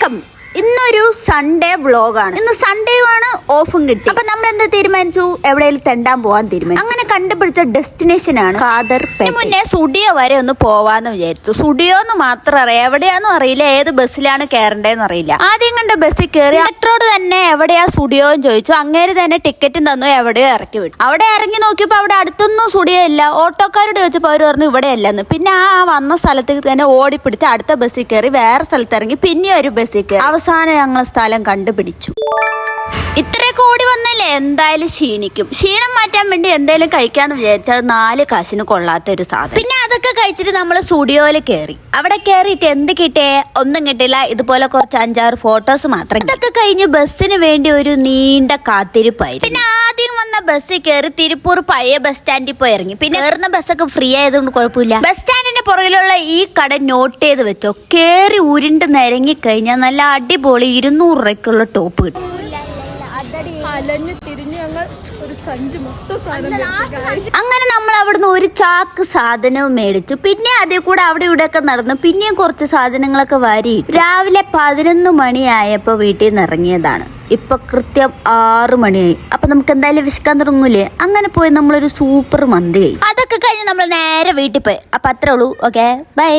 വണക്കം. ഇന്നൊരു സൺഡേ വ്ളോഗാണ്. ഇന്ന് സൺഡേയുമാണ്, ഓഫും കിട്ടി. അപ്പൊ നമ്മൾ എന്താ തീരുമാനിച്ചു, എവിടെയെങ്കിലും തെണ്ടാൻ പോവാൻ തീരുമാനിച്ചു. അങ്ങനെ കണ്ടുപിടിച്ച ഡെസ്റ്റിനേഷൻ ആണ് ഖാദർ. മുന്നേ സ്റ്റുഡിയോ വരെ ഒന്ന് പോവാന്ന് വിചാരിച്ചു. സ്റ്റുഡിയോന്ന് മാത്രം അറിയാം, എവിടെയാന്നും അറിയില്ല, ഏത് ബസ്സിലാണ് കയറേണ്ടതെന്ന് അറിയില്ല. ആദ്യം കണ്ട ബസ്സിൽ കയറി മെട്രോട് തന്നെ എവിടെയാ സ്റ്റുഡിയോ എന്ന് ചോദിച്ചു. അങ്ങേര് തന്നെ ടിക്കറ്റും തന്നു, എവിടെയോ ഇറക്കി വിട്ടു. അവിടെ ഇറങ്ങി നോക്കിയപ്പോ അവിടെ അടുത്തൊന്നും സ്റ്റുഡിയോ ഇല്ല. ഓട്ടോക്കാരോട് ചോദിച്ചപ്പോൾ അവർ പറഞ്ഞു ഇവിടെ അല്ലെന്ന്. പിന്നെ ആ വന്ന സ്ഥലത്തേക്ക് തന്നെ ഓടിപ്പിടിച്ച് അടുത്ത ബസ്സിൽ കയറി വേറെ സ്ഥലത്ത് ഇറങ്ങി പിന്നെ ഒരു ബസ്സിൽ കയറി. അവസാനം ഞങ്ങൾ സ്ഥലം കണ്ടുപിടിച്ചു. ഇത്രയൊക്കെ ഓടി വന്നല്ലേ എന്തായാലും ക്ഷീണിക്കും. ക്ഷീണം മാറ്റാൻ വേണ്ടി എന്തെങ്കിലും കഴിക്കാന്ന് വിചാരിച്ചാൽ 4 കാശിന് കൊള്ളാത്ത ഒരു സാധനം. പിന്നെ അതൊക്കെ കഴിച്ചിട്ട് നമ്മൾ സ്റ്റുഡിയോയിൽ കയറി. അവിടെ കയറിയിട്ട് എന്ത് കിട്ടേ, ഒന്നും കിട്ടില്ല. ഇതുപോലെ കുറച്ച് 5-6 ഫോട്ടോസ് മാത്രം. ഇതൊക്കെ കഴിഞ്ഞ് ബസ്സിന് വേണ്ടി ഒരു നീണ്ട കാത്തിരിപ്പായിരുന്നു. പിന്നെ ആദ്യം വന്ന ബസ്സിൽ കയറി തിരുപ്പൂർ പഴയ ബസ് സ്റ്റാൻഡിൽ പോയി ഇറങ്ങി. പിന്നെ കയറുന്ന ബസ്സൊക്കെ ഫ്രീ ആയതുകൊണ്ട് കുഴപ്പമില്ല. ബസ് സ്റ്റാൻഡിന്റെ പുറകിലുള്ള ഈ കട നോട്ട് ചെയ്ത് വെച്ചോ. കയറി ഉരുണ്ട് നിരങ്ങി കഴിഞ്ഞാൽ നല്ല അടിപൊളി 200 രൂപയ്ക്കുള്ള ടോപ്പ് കിട്ടും. അങ്ങനെ നമ്മൾ അവിടുന്ന് ഒരു ചാക്ക് സാധനവും മേടിച്ചു. പിന്നെ അതിൽ കൂടെ അവിടെ ഇവിടെ ഒക്കെ നടന്നു. പിന്നെയും കുറച്ച് സാധനങ്ങളൊക്കെ വാരി. രാവിലെ 11 മണിയായപ്പോ വീട്ടിൽ നിന്ന് ഇറങ്ങിയതാണ്. ഇപ്പൊ കൃത്യം 6 മണിയായി. അപ്പൊ നമുക്ക് എന്തായാലും വിശക്കാൻ തുടങ്ങൂലേ. അങ്ങനെ പോയി നമ്മളൊരു സൂപ്പർ മന്തി കഴിച്ചു. അതൊക്കെ കഴിഞ്ഞ് നമ്മൾ നേരെ വീട്ടിൽ പോയി. അപ്പൊ അത്രേ ഉള്ളൂ. Okay, by.